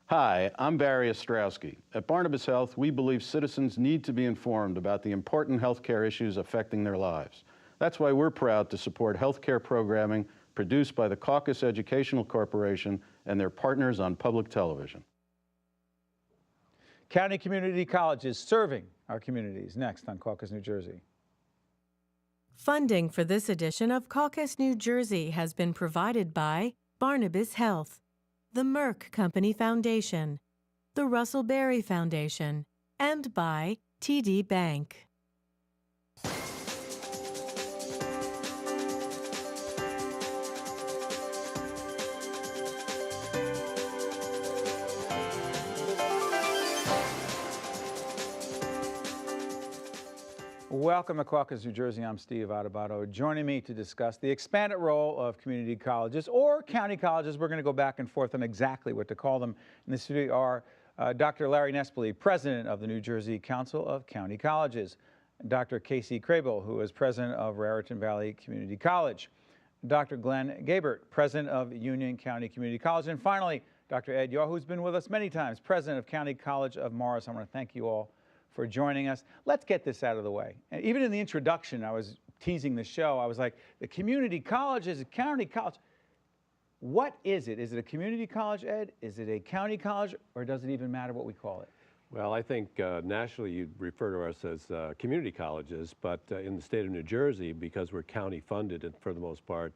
Hi, I'm Barry Ostrowski. At Barnabas Health, we believe citizens need to be informed about the important healthcare issues affecting their lives. That's why we're proud to support healthcare programming produced by the Caucus Educational Corporation and their partners on public television. County community colleges serving our communities. Next on Caucus, New Jersey. Funding for this edition of Caucus, New Jersey has been provided by Barnabas Health, the Merck Company Foundation, the Russell Berry Foundation, and by TD Bank. Welcome to Caucus, New Jersey. I'm Steve Adubato. Joining me to discuss the expanded role of community colleges or county colleges. We're going to go back and forth on exactly what to call them. In the studio are Dr. Larry Nespoli, president of the New Jersey Council of County Colleges, Dr. Casey Crabill, who is president of Raritan Valley Community College, Dr. Glen Gay-Bert, president of Union County Community College, and finally, Dr. Ed.D, who's been with us many times, president of County College of Morris. I want to thank you all for joining us. Let's get this out of the way. And even in the introduction, I was teasing the show. I was like, the community college is a county college. What is it? Is it a community college, Ed? Is it a county college, or does it even matter what we call it? Well, I think nationally you'd refer to us as community colleges, but in the state of New Jersey, because we're county funded and for the most part,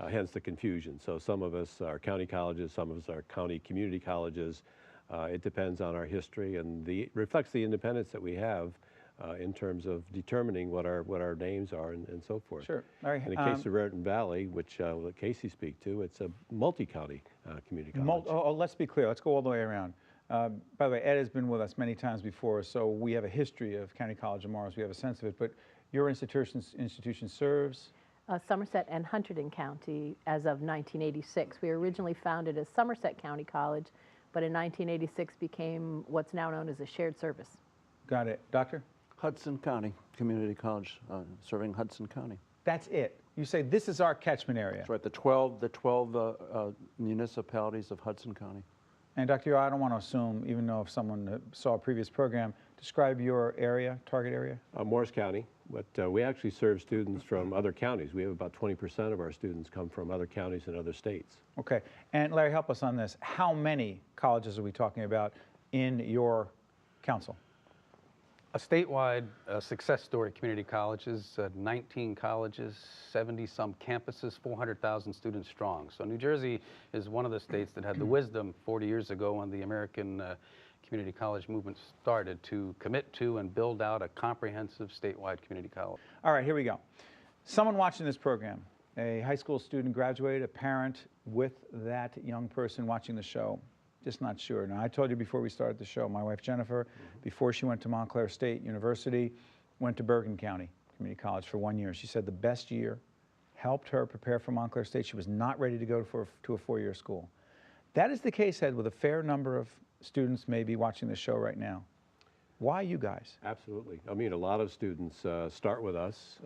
hence the confusion. So some of us are county colleges, some of us are county community colleges. It depends on our history, and reflects the independence that we have in terms of determining what our names are and so forth. Sure. In the case of Raritan Valley, which will let Casey speak to, it's a multi-county community college. Let's be clear. Let's go all the way around. By the way, Ed has been with us many times before, so we have a history of County College of Morris. We have a sense of it. But your institution serves? Somerset and Hunterdon County as of 1986. We were originally founded as Somerset County College, but in 1986 became what's now known as a shared service. Got it. Doctor? Hudson County Community College, serving Hudson County. That's it. You say this is our catchment area. That's right, the 12 municipalities of Hudson County. And Dr. I don't want to assume, even though if someone saw a previous program, describe your area, target area. Morris County, but we actually serve students from other counties. We have about 20% of our students come from other counties and other states. Okay, and Larry, help us on this. How many colleges are we talking about in your council? A statewide success story community colleges, 19 colleges, 70-some campuses, 400,000 students strong. So New Jersey is one of the states that had the wisdom 40 years ago when the American community college movement started to commit to and build out a comprehensive statewide community college. All right, here we go. Someone watching this program, a high school student graduated, a parent with that young person watching the show, just not sure. Now, I told you before we started the show, my wife Jennifer, before she went to Montclair State University, went to Bergen County Community College for 1 year. She said the best year helped her prepare for Montclair State. She was not ready to go to a four-year school. That is the case, Ed, with a fair number of students maybe watching the show right now. Why you guys? Absolutely. I mean, a lot of students start with us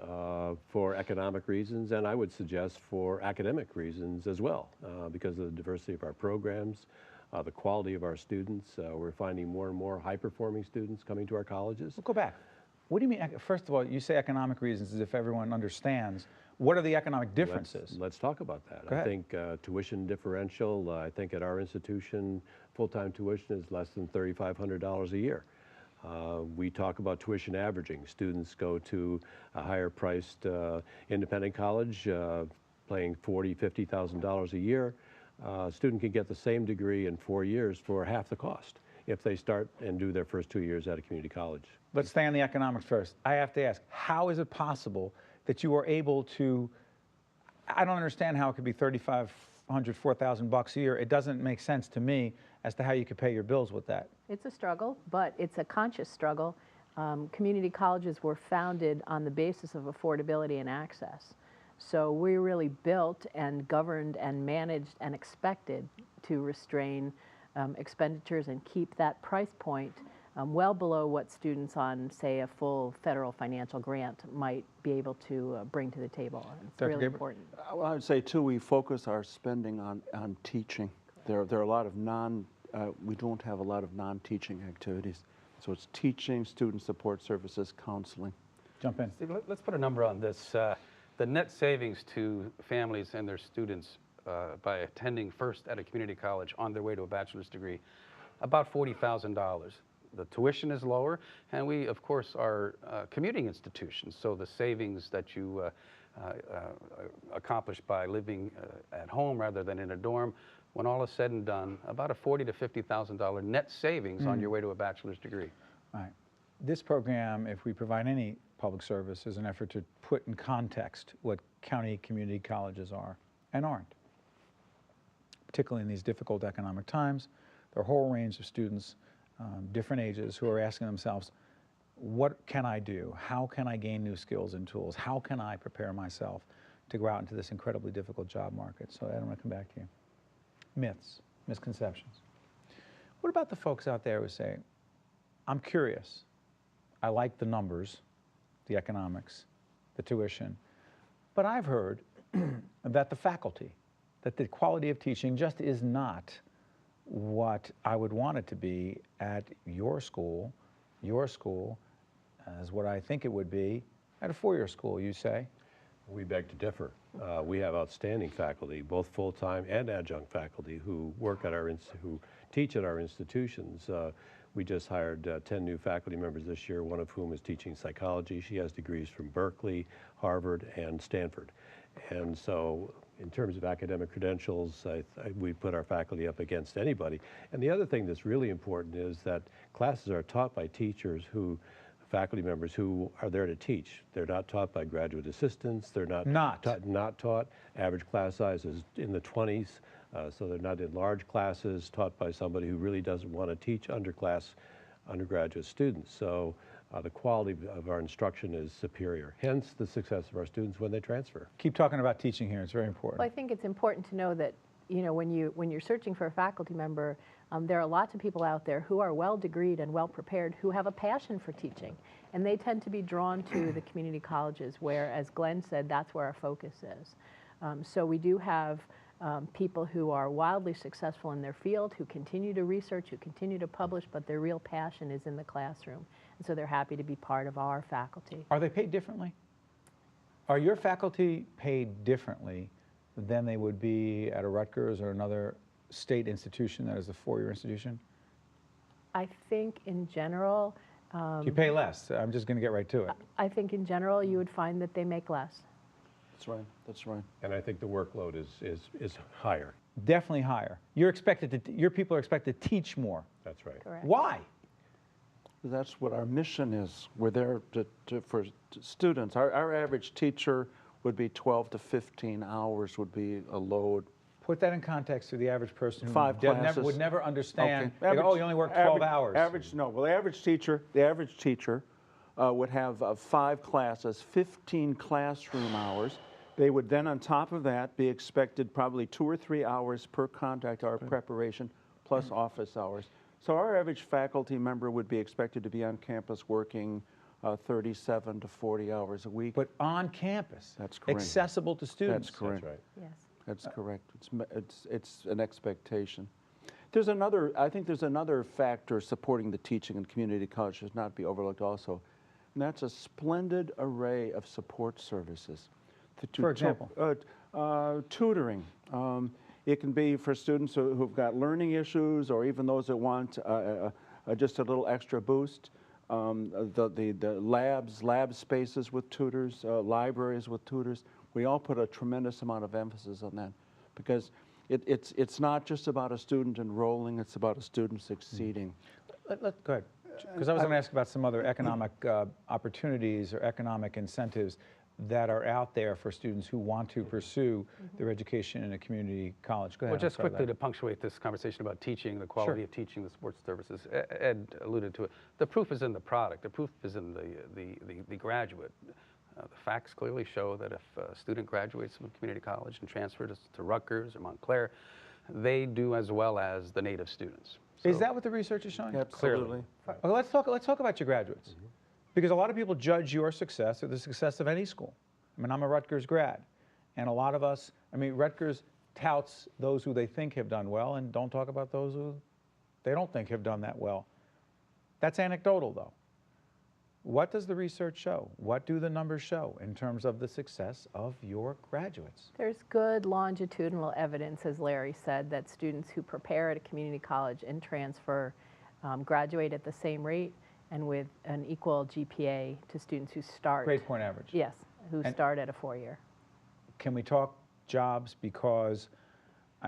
for economic reasons, and I would suggest for academic reasons as well, because of the diversity of our programs, the quality of our students. We're finding more and more high-performing students coming to our colleges. We'll go back. What do you mean? First of all, you say economic reasons as if everyone understands. What are the economic differences? Let's talk about that. Go ahead. I think tuition differential, I think at our institution, full-time tuition is less than $3,500 a year. We talk about tuition averaging. Students go to a higher-priced independent college, paying $40,000, $50,000 a year. A student can get the same degree in 4 years for half the cost if they start and do their first 2 years at a community college. Let's stay on the economics first. I have to ask, how is it possible that you are able to, I don't understand how it could be $3,500, $4,000 a year. It doesn't make sense to me as to how you could pay your bills with that. It's a struggle, but it's a conscious struggle. Community colleges were founded on the basis of affordability and access. So we really built and governed and managed and expected to restrain expenditures and keep that price point well below what students on, say, a full federal financial grant might be able to bring to the table. It's really important. Well, I would say, too, we focus our spending on teaching. There are a lot of we don't have a lot of non-teaching activities. So it's teaching, student support services, counseling. Jump in. Steve, let's put a number on this. The net savings to families and their students by attending first at a community college on their way to a bachelor's degree, about $40,000. The tuition is lower, and we, of course, are commuting institutions, so the savings that you accomplish by living at home rather than in a dorm, when all is said and done, about a $40,000 to $50,000 net savings on your way to a bachelor's degree. All right. This program, if we provide any public service, is an effort to put in context what county community colleges are and aren't. Particularly in these difficult economic times, there are a whole range of students, different ages, who are asking themselves, what can I do? How can I gain new skills and tools? How can I prepare myself to go out into this incredibly difficult job market? So Ed, I'm going to come back to you. Myths, misconceptions. What about the folks out there who say, I'm curious, I like the numbers, the economics, the tuition, but I've heard that the faculty, that the quality of teaching just is not what I would want it to be at your school as what I think it would be at a four-year school, you say? We beg to differ. We have outstanding faculty, both full-time and adjunct faculty, who work at who teach at our institutions. We just hired 10 new faculty members this year, one of whom is teaching psychology. She has degrees from Berkeley, Harvard, and Stanford. And so in terms of academic credentials, we put our faculty up against anybody. And the other thing that's really important is that classes are taught by teachers faculty members who are there to teach. They're not taught by graduate assistants. They're not taught. Average class size is in the 20s, so they're not in large classes taught by somebody who really doesn't want to teach undergraduate students. So the quality of our instruction is superior, hence the success of our students when they transfer. Keep talking about teaching here, it's very important. Well, I think it's important to know that, you know, when you're searching for a faculty member, there are lots of people out there who are well-degreed and well-prepared who have a passion for teaching, and they tend to be drawn to the community colleges where, as Glenn said, that's where our focus is. So we do have people who are wildly successful in their field, who continue to research, who continue to publish, but their real passion is in the classroom, and so they're happy to be part of our faculty. Are they paid differently? Are your faculty paid differently than they would be at a Rutgers or another state institution that is a four-year institution? I think in general... you pay less. I'm just going to get right to it. I think in general you would find that they make less. That's right, that's right. And I think the workload is higher. Definitely higher. Your people are expected to teach more. That's right. Correct. Why? That's what our mission is. We're there for students. Our average teacher would be 12 to 15 hours would be a load. Put that in context to the average person who would never understand. Okay. They go, oh, you only work 12 hours. Well, the average teacher would have 5 classes, 15 classroom hours. They would then, on top of that, be expected probably 2 or 3 hours per contact hour preparation, plus office hours. So our average faculty member would be expected to be on campus working 37 to 40 hours a week. But on campus. That's correct. Accessible to students. That's correct. That's right. Yes. That's correct. It's an expectation. I think there's another factor supporting the teaching in community colleges not to be overlooked also, and that's a splendid array of support services. For example? Tutoring. It can be for students who've got learning issues or even those that want just a little extra boost. The lab spaces with tutors, libraries with tutors. We all put a tremendous amount of emphasis on that because it's not just about a student enrolling, it's about a student succeeding. Go ahead. Because I was going to ask about some other economic opportunities or economic incentives that are out there for students who want to pursue their education in a community college. Go ahead. Well, just quickly to punctuate this conversation about teaching, the quality of teaching, the sports services, Ed alluded to it. The proof is in the product. The proof is in the graduate. The facts clearly show that if a student graduates from a community college and transfers to Rutgers or Montclair, they do as well as the native students. So, is that what the research is showing? Absolutely. Well, let's talk about your graduates. Because a lot of people judge your success or the success of any school. I mean, I'm a Rutgers grad, and a lot of us, Rutgers touts those who they think have done well and don't talk about those who they don't think have done that well. That's anecdotal, though. What does the research show? What do the numbers show in terms of the success of your graduates? There's good longitudinal evidence, as Larry said, that students who prepare at a community college and transfer graduate at the same rate and with an equal GPA to students who start. Grade point average. Yes, who start at a 4-year. Can we talk jobs? Because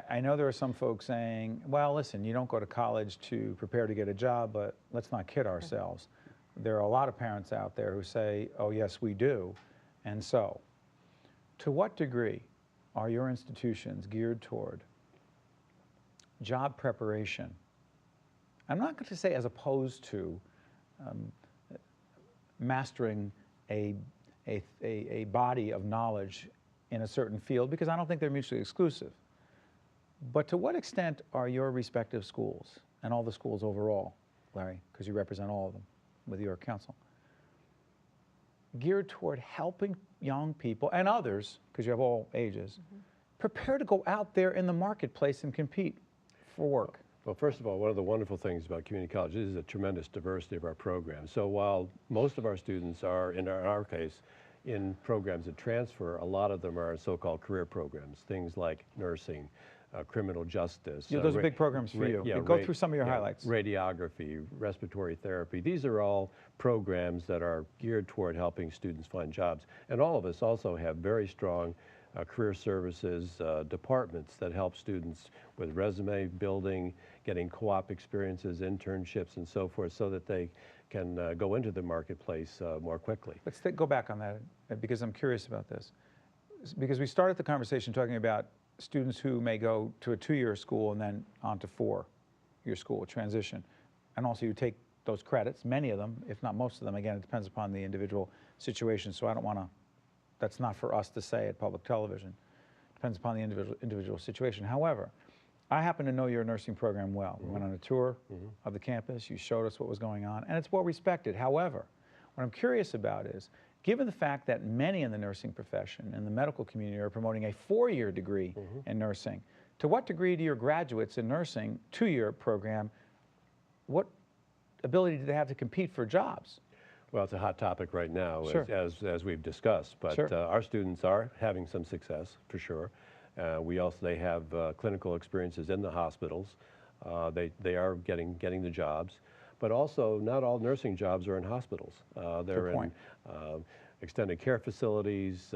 I know there are some folks saying, well, listen, you don't go to college to prepare to get a job, but let's not kid ourselves. There are a lot of parents out there who say, oh, yes, we do. And so, to what degree are your institutions geared toward job preparation? I'm not going to say as opposed to mastering a body of knowledge in a certain field, because I don't think they're mutually exclusive. But to what extent are your respective schools, and all the schools overall, Larry, because you represent all of them with your council, geared toward helping young people and others, because you have all ages, prepare to go out there in the marketplace and compete for work? Well, first of all, one of the wonderful things about community college is a tremendous diversity of our programs. So while most of our students are, in our case, in programs that transfer, a lot of them are so-called career programs, things like nursing, criminal justice. Yeah, those are big programs for you. Yeah, go through some of your highlights. Radiography, respiratory therapy. These are all programs that are geared toward helping students find jobs. And all of us also have very strong career services departments that help students with resume building, getting co-op experiences, internships, and so forth, so that they can go into the marketplace more quickly. Let's go back on that, because I'm curious about this. Because we started the conversation talking about students who may go to a 2-year school and then on to 4-year school, transition. And also you take those credits, many of them, if not most of them. Again, it depends upon the individual situation, so I don't want to, that's not for us to say at public television. Depends upon the individual situation. However, I happen to know your nursing program well. We went on a tour of the campus, you showed us what was going on, and it's well respected. However, what I'm curious about is, given the fact that many in the nursing profession and the medical community are promoting a 4-year degree in nursing, to what degree do your graduates in nursing, 2-year program, what ability do they have to compete for jobs? Well, it's a hot topic right now, Sure. as we've discussed, but Sure. Our students are having some success, for sure. They have clinical experiences in the hospitals. They are getting the jobs. But also, not all nursing jobs are in hospitals. They're in extended care facilities,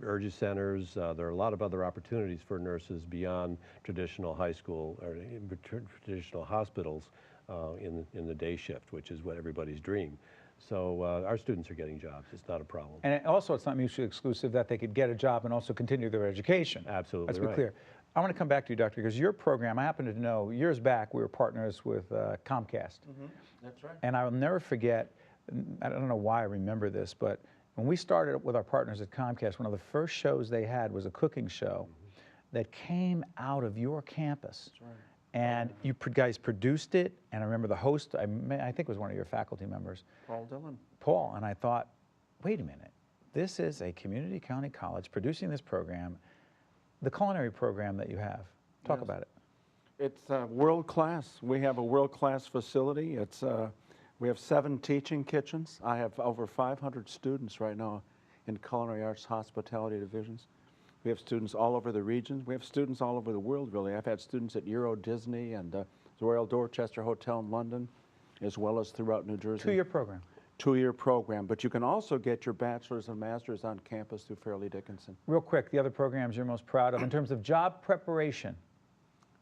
urgent centers. There are a lot of other opportunities for nurses beyond traditional high school or traditional hospitals in the day shift, which is what everybody's dream. So our students are getting jobs. It's not a problem. And also, it's not mutually exclusive that they could get a job and also continue their education. Absolutely Let's right. be clear. I want to come back to you, Doctor, because your program, I happen to know, years back, we were partners with Comcast. That's right. And I'll never forget, I don't know why I remember this, but when we started with our partners at Comcast, one of the first shows they had was a cooking show that came out of your campus. That's right. And you guys produced it, and I remember the host, I think it was one of your faculty members. Paul Dillon. Paul, and I thought, wait a minute, this is a community county college producing this program, the culinary program that you have. Talk about it. It's world class. We have a world class facility. It's we have 7 teaching kitchens. I have over 500 students right now in culinary arts hospitality divisions. We have students all over the region. We have students all over the world, really. I've had students at Euro Disney and the Royal Dorchester Hotel in London, as well as throughout New Jersey. 2-year program. 2-year program, but you can also get your bachelor's and master's on campus through Fairleigh Dickinson. Real quick, the other programs you're most proud of in terms of job preparation.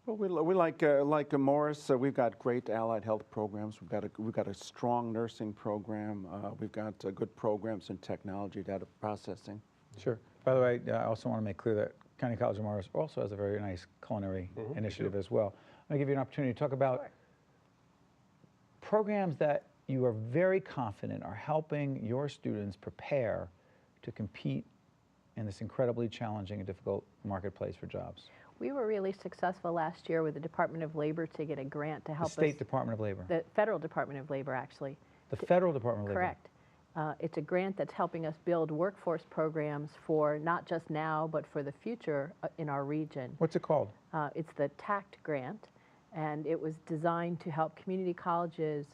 Well, we like Morris. We've got great allied health programs. We've got a strong nursing program. We've got good programs in technology, data processing. Sure. By the way, I also want to make clear that County College of Morris also has a very nice culinary initiative as well. I'm going to give you an opportunity to talk about programs that you are very confident are helping your students prepare to compete in this incredibly challenging and difficult marketplace for jobs. We were really successful last year with the Department of Labor to get a grant to help The State Department of Labor. The Federal Department of Labor, actually. The Federal Department of Labor. Correct. It's a grant that's helping us build workforce programs for not just now, but for the future in our region. What's it called? It's the TACT grant, And it was designed to help community colleges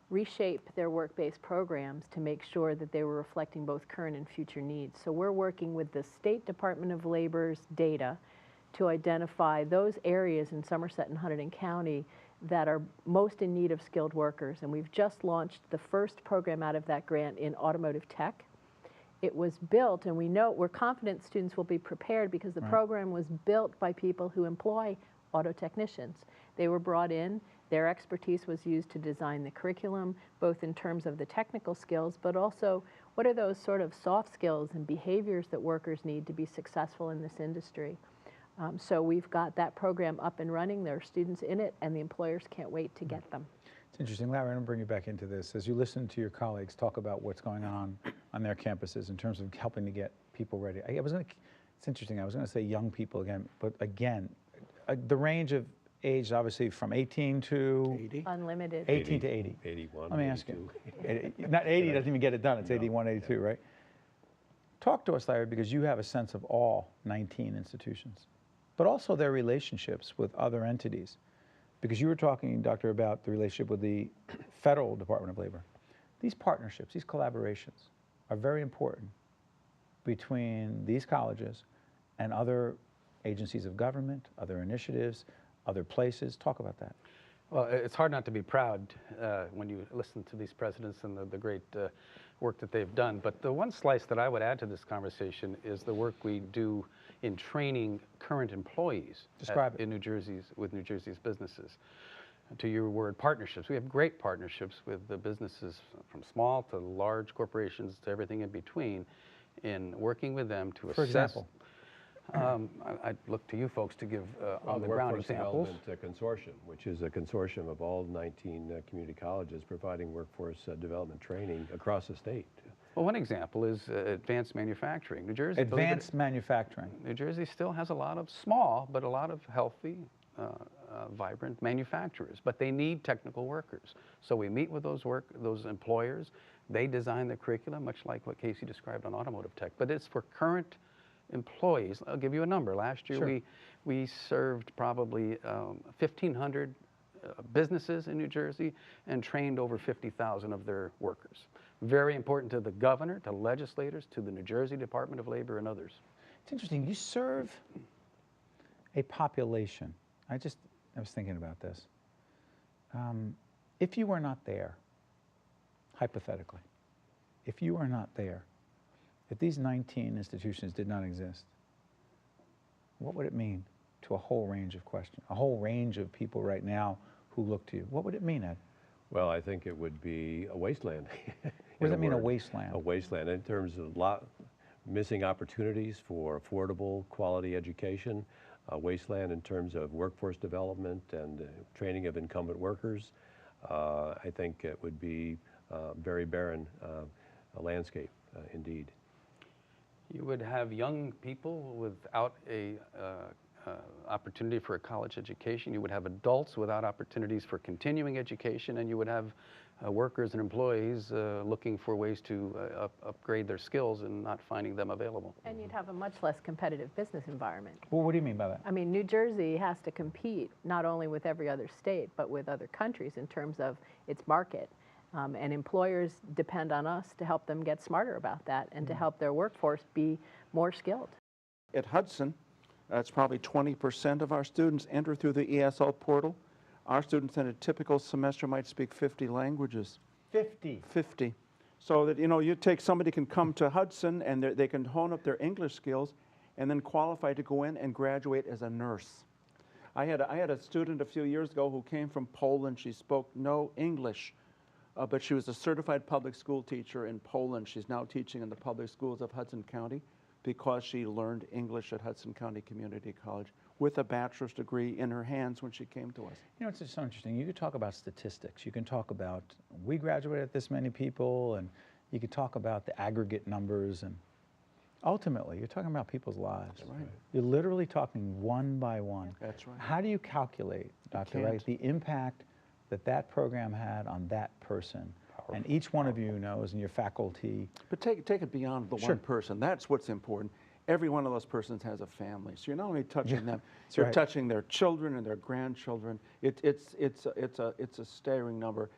reshape their work-based programs to make sure that they were reflecting both current and future needs. So we're working with the State Department of Labor's data to identify those areas in Somerset and Hunterdon County that are most in need of skilled workers. And we've just launched the first program out of that grant in automotive tech. It was built, and we're confident students will be prepared because the program was built by people who employ auto technicians. They were brought in, their expertise was used to design the curriculum, both in terms of the technical skills, but also what are those sort of soft skills and behaviors that workers need to be successful in this industry. So we've got that program up and running. There are students in it, and the employers can't wait to get them. It's interesting. Larry, I'm going to bring you back into this. As you listen to your colleagues talk about what's going on their campuses in terms of helping to get people ready. It's interesting. I was going to say young people again, but again, the range of age, obviously, from 18 to 80. Unlimited. 18 to 80. 81. Let me ask you. Not 80 doesn't even get it done. It's 81, 82, right? Talk to us, Larry, because you have a sense of all 19 institutions, but also their relationships with other entities. Because you were talking, Doctor, about the relationship with the Federal Department of Labor. These partnerships, these collaborations are very important between these colleges and other agencies of government, other initiatives, other places. Talk about that. Well, it's hard not to be proud when you listen to these presidents and the great work that they've done. But the one slice that I would add to this conversation is the work we do in training current employees in New Jersey's, with New Jersey's businesses. To your word, partnerships. We have great partnerships with the businesses from small to large corporations to everything in between in working with them to assess. For example? I'd look to you folks to give on-the-ground examples. The Workforce Development Consortium, which is a consortium of all 19 community colleges providing workforce development training across the state. Well, one example is advanced manufacturing. New Jersey. Advanced manufacturing. New Jersey still has a lot of small, but a lot of healthy, vibrant manufacturers, but they need technical workers. So we meet with those employers. They design the curriculum, much like what Casey described on automotive tech, but it's for current employees. I'll give you a number. Last year, we served probably 1,500 businesses in New Jersey and trained over 50,000 of their workers. Very important to the governor, to legislators, to the New Jersey Department of Labor and others. It's interesting. You serve a population. I was thinking about this. If you were not there, hypothetically, if you were not there, if these 19 institutions did not exist, what would it mean to a whole range of questions, a whole range of people right now who look to you? What would it mean, Ed? Well, I think it would be a wasteland. What does that mean, a wasteland? A wasteland in terms of missing opportunities for affordable, quality education, a wasteland in terms of workforce development and training of incumbent workers. I think it would be very barren a landscape, indeed. You would have young people without a opportunity for a college education. You would have adults without opportunities for continuing education, and you would have workers and employees looking for ways to upgrade their skills and not finding them available. And you'd have a much less competitive business environment. Well, what do you mean by that? I mean, New Jersey has to compete not only with every other state, but with other countries in terms of its market. And employers depend on us to help them get smarter about that and to help their workforce be more skilled. At Hudson, that's probably 20% of our students enter through the ESL portal. Our students in a typical semester might speak 50 languages. 50? 50. So that, you take somebody can come to Hudson and they can hone up their English skills and then qualify to go in and graduate as a nurse. I had a student a few years ago who came from Poland. She spoke no English. But she was a certified public school teacher in Poland. She's now teaching in the public schools of Hudson County because she learned English at Hudson County Community College with a bachelor's degree in her hands when she came to us. It's just so interesting. You could talk about statistics. You can talk about, we graduated this many people, and you could talk about the aggregate numbers, and ultimately, you're talking about people's lives. That's right. You're literally talking one by one. That's right. How do you calculate, Dr. Wright, the impact that program had on that person? Powerful. And each one of you knows, and your faculty. But take it beyond the one person. That's what's important. every one of those persons has a family. So you're not only touching them, That's you're right. touching their children and their grandchildren. It's a staggering number.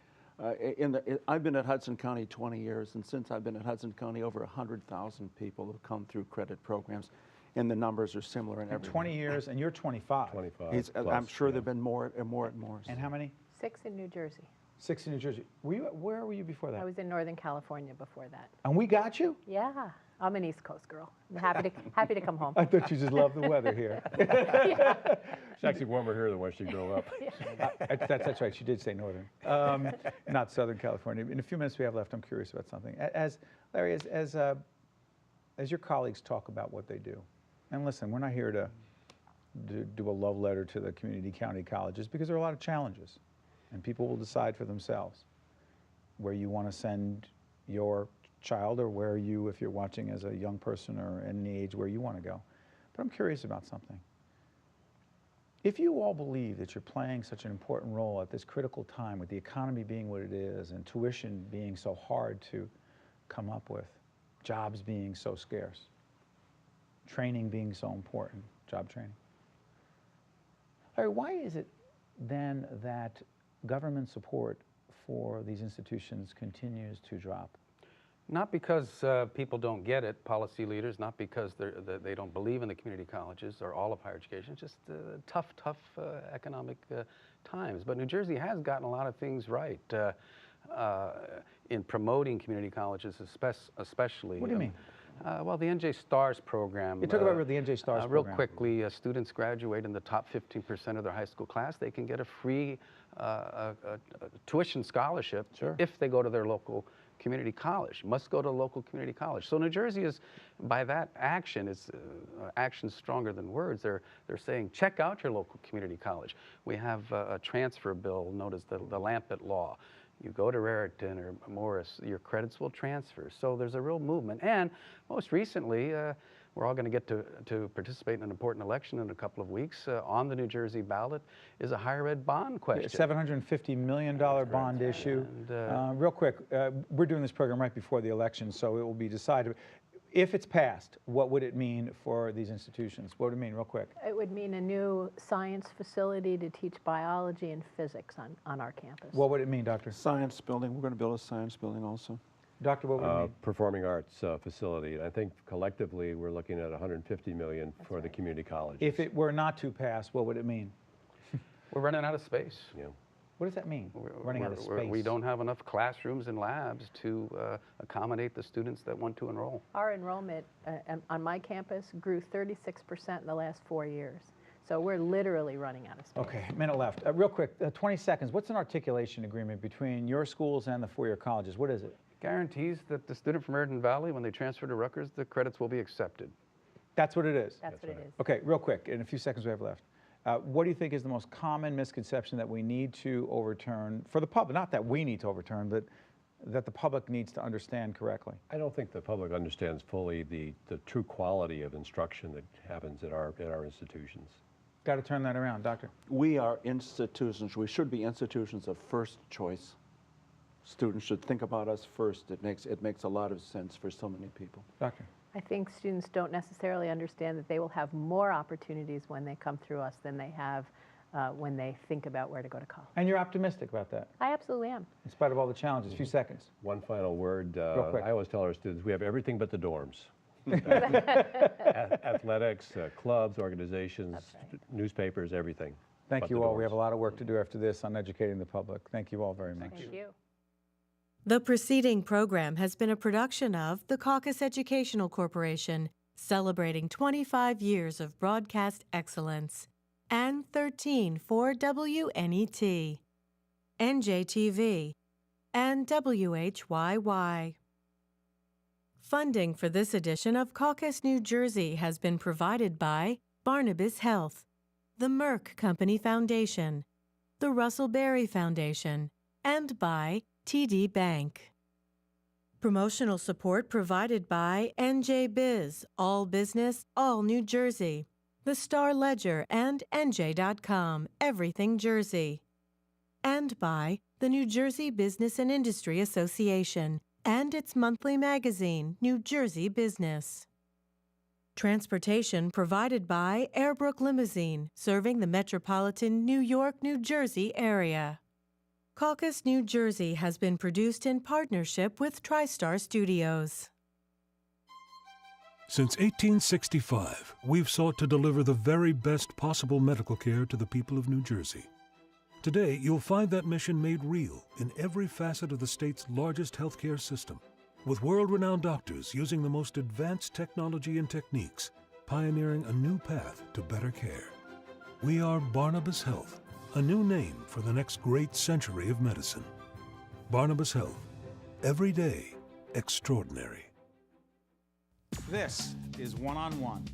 I've been at Hudson County 20 years, and since I've been at Hudson County, over 100,000 people have come through credit programs, and the numbers are similar in every 20 years, and you're 25. 25 I'm plus, sure yeah. there have been more and more and more. And how many? 6 in New Jersey. 6 in New Jersey. Where were you before that? I was in Northern California before that. And we got you? Yeah, I'm an East Coast girl. I'm happy to come home. I thought you just loved the weather here. It's actually warmer here than when she grew up. That's right. She did say northern, not Southern California. In a few minutes we have left, I'm curious about something. Larry, as your colleagues talk about what they do, and listen, we're not here to do a love letter to the community county colleges because there are a lot of challenges, and people will decide for themselves where you want to send your child, or where you, if you're watching as a young person or at any age, where you want to go. But I'm curious about something. If you all believe that you're playing such an important role at this critical time, with the economy being what it is and tuition being so hard to come up with, jobs being so scarce, training being so important, job training, Larry, why is it then that government support for these institutions continues to drop? Not because people don't get it, policy leaders, not because they don't believe in the community colleges or all of higher education. It's just tough economic times. But New Jersey has gotten a lot of things right in promoting community colleges, especially. What do you mean? Well, the NJ STARS program. You talk about the NJ STARS real program. quickly, students graduate in the top 15% of their high school class. They can get a free tuition scholarship if they go to their local community college, must go to a local community college. So New Jersey is, by that action, is action stronger than words. They're saying, check out your local community college. We have a transfer bill known as the Lampett Law. You go to Raritan or Morris, your credits will transfer. So there's a real movement. And most recently, we're all going to get to participate in an important election in a couple of weeks. On the New Jersey ballot is a higher ed bond question. $750 million bond issue. And, real quick, we're doing this program right before the election, so it will be decided. If it's passed, what would it mean for these institutions? What would it mean, real quick? It would mean a new science facility to teach biology and physics on our campus. What would it mean, Doctor? Science building. We're going to build a science building also. Doctor, what would it mean? Performing arts facility. I think collectively we're looking at $150 million for the community colleges. If it were not to pass, what would it mean? We're running out of space. Yeah. What does that mean, running out of space? We don't have enough classrooms and labs to accommodate the students that want to enroll. Our enrollment on my campus grew 36% in the last 4 years. So we're literally running out of space. Okay, a minute left. Real quick, 20 seconds. What's an articulation agreement between your schools and the four-year colleges? What is it? Guarantees that the student from Raritan Valley, when they transfer to Rutgers, the credits will be accepted. That's what it is? That's what it is. Okay, real quick, in a few seconds we have left. What do you think is the most common misconception that we need to overturn for the public? Not that we need to overturn, but that the public needs to understand correctly. I don't think the public understands fully the true quality of instruction that happens at our institutions. Got to turn that around, Doctor. We are institutions. We should be institutions of first choice. Students should think about us first. It makes a lot of sense for so many people. Doctor. I think students don't necessarily understand that they will have more opportunities when they come through us than they have when they think about where to go to college. And you're optimistic about that? I absolutely am. In spite of all the challenges. A few seconds. One final word. Real quick. I always tell our students we have everything but the dorms. Athletics, clubs, organizations, newspapers, everything. Thank you all. We have a lot of work to do after this on educating the public. Thank you all very much. Thank you. The preceding program has been a production of the Caucus Educational Corporation, celebrating 25 years of broadcast excellence, and 13 for WNET, NJTV, and WHYY. Funding for this edition of Caucus, New Jersey has been provided by Barnabas Health, the Merck Company Foundation, the Russell Berry Foundation, and by TD Bank. Promotional support provided by NJ Biz, All Business, All New Jersey, the Star Ledger, and NJ.com, Everything Jersey. And by the New Jersey Business and Industry Association and its monthly magazine, New Jersey Business. Transportation provided by Airbrook Limousine, serving the metropolitan New York, New Jersey area. Caucus, New Jersey has been produced in partnership with TriStar Studios. Since 1865, we've sought to deliver the very best possible medical care to the people of New Jersey. Today, you'll find that mission made real in every facet of the state's largest healthcare system, with world-renowned doctors using the most advanced technology and techniques, pioneering a new path to better care. We are Barnabas Health, a new name for the next great century of medicine. Barnabas Health, every day extraordinary. This is One-on-One.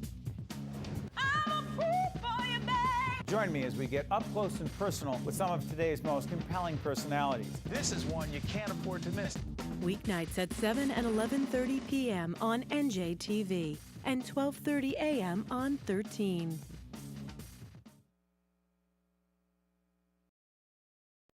Join me as we get up close and personal with some of today's most compelling personalities. This is one you can't afford to miss. Weeknights at 7 and 11:30 p.m. on NJTV and 12:30 a.m. on 13.